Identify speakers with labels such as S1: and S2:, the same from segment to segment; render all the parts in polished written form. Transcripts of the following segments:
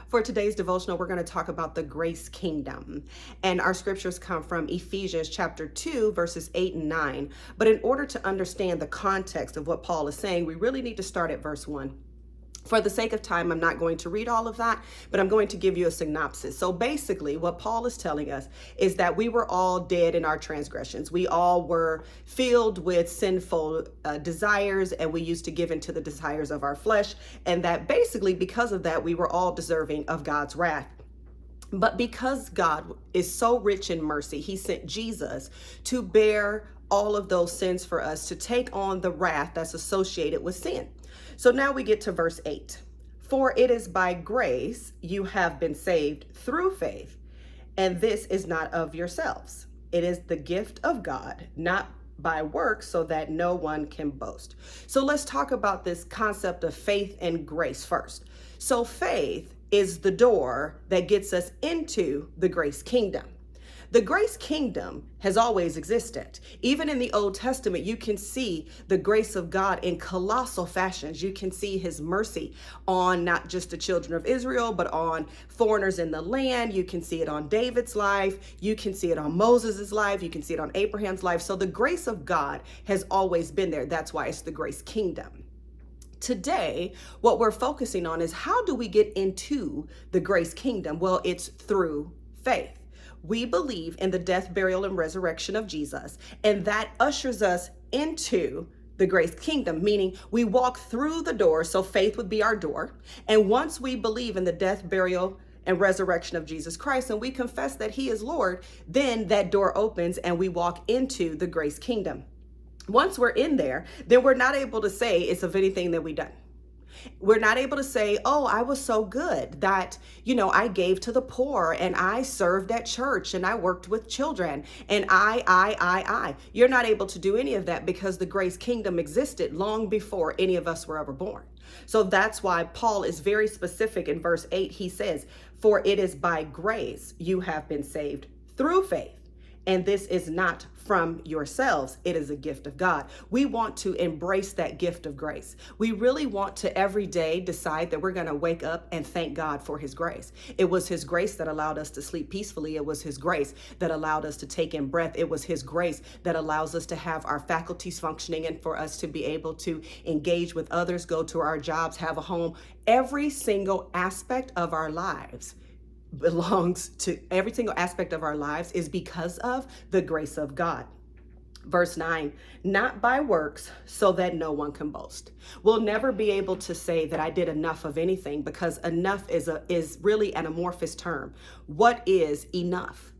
S1: For today's devotional, we're going to talk about the grace kingdom. And our scriptures come from Ephesians chapter 2, verses 8 and 9. But in order to understand the context of what Paul is saying, we really need to start at verse 1. For the sake of time, I'm not going to read all of that, but I'm going to give you a synopsis. So basically, what Paul is telling us is that we were all dead in our transgressions. We all were filled with sinful desires, and we used to give into the desires of our flesh. And that basically, because of that, we were all deserving of God's wrath. But because God is so rich in mercy, he sent Jesus to bear all of those sins for us, to take on the wrath that's associated with sin. So now we get to verse 8. For it is by grace you have been saved through faith, and this is not of yourselves. It is the gift of God, not by works, so that no one can boast. So let's talk about this concept of faith and grace first. So faith is the door that gets us into the grace kingdom. The grace kingdom has always existed. Even in the Old Testament, you can see the grace of God in colossal fashions. You can see his mercy on not just the children of Israel, but on foreigners in the land. You can see it on David's life. You can see it on Moses' life. You can see it on Abraham's life. So the grace of God has always been there. That's why it's the grace kingdom. Today, what we're focusing on is how do we get into the grace kingdom? Well, it's through faith. We believe in the death, burial, and resurrection of Jesus, and that ushers us into the grace kingdom, meaning we walk through the door, so faith would be our door. And once we believe in the death, burial, and resurrection of Jesus Christ, and we confess that he is Lord, then that door opens and we walk into the grace kingdom. Once we're in there, then we're not able to say it's of anything that we've done. We're not able to say, oh, I was so good that, I gave to the poor and I served at church and I worked with children and I. You're not able to do any of that because the grace kingdom existed long before any of us were ever born. So that's why Paul is very specific in verse 8. He says, for it is by grace you have been saved through faith. And this is not from yourselves. It is a gift of God. We want to embrace that gift of grace. We really want to every day decide that we're going to wake up and thank God for his grace. It was his grace that allowed us to sleep peacefully. It was his grace that allowed us to take in breath. It was his grace that allows us to have our faculties functioning and for us to be able to engage with others, go to our jobs, have a home. Every single aspect of our lives belongs to every single aspect of our lives is because of the grace of God. Verse 9, not by works so that no one can boast. We'll never be able to say that I did enough of anything because enough is really an amorphous term. What is enough?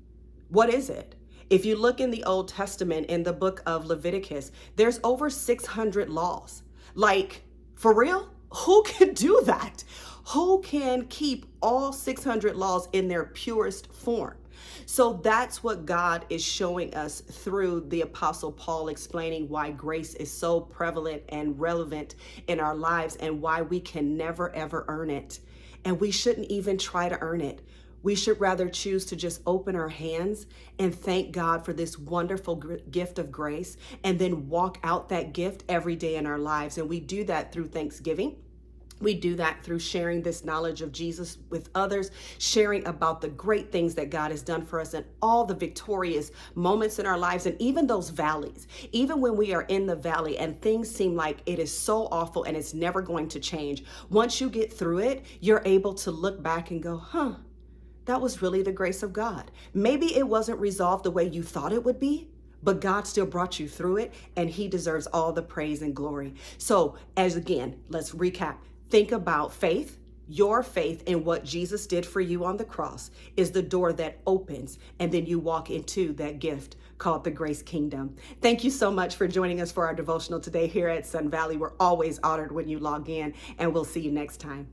S1: What is it? If you look in the Old Testament, in the book of Leviticus, there's over 600 laws. Like, for real? Who can do that? Who can keep all 600 laws in their purest form? So that's what God is showing us through the Apostle Paul, explaining why grace is so prevalent and relevant in our lives and why we can never, ever earn it. And we shouldn't even try to earn it. We should rather choose to just open our hands and thank God for this wonderful gift of grace and then walk out that gift every day in our lives. And we do that through thanksgiving. We do that through sharing this knowledge of Jesus with others, sharing about the great things that God has done for us and all the victorious moments in our lives, and even those valleys. Even when we are in the valley and things seem like it is so awful and it's never going to change, once you get through it, you're able to look back and go, that was really the grace of God. Maybe it wasn't resolved the way you thought it would be, but God still brought you through it, and he deserves all the praise and glory. So let's recap. Think about faith. Your faith in what Jesus did for you on the cross is the door that opens, and then you walk into that gift called the Grace Kingdom. Thank you so much for joining us for our devotional today here at Sun Valley. We're always honored when you log in, and we'll see you next time.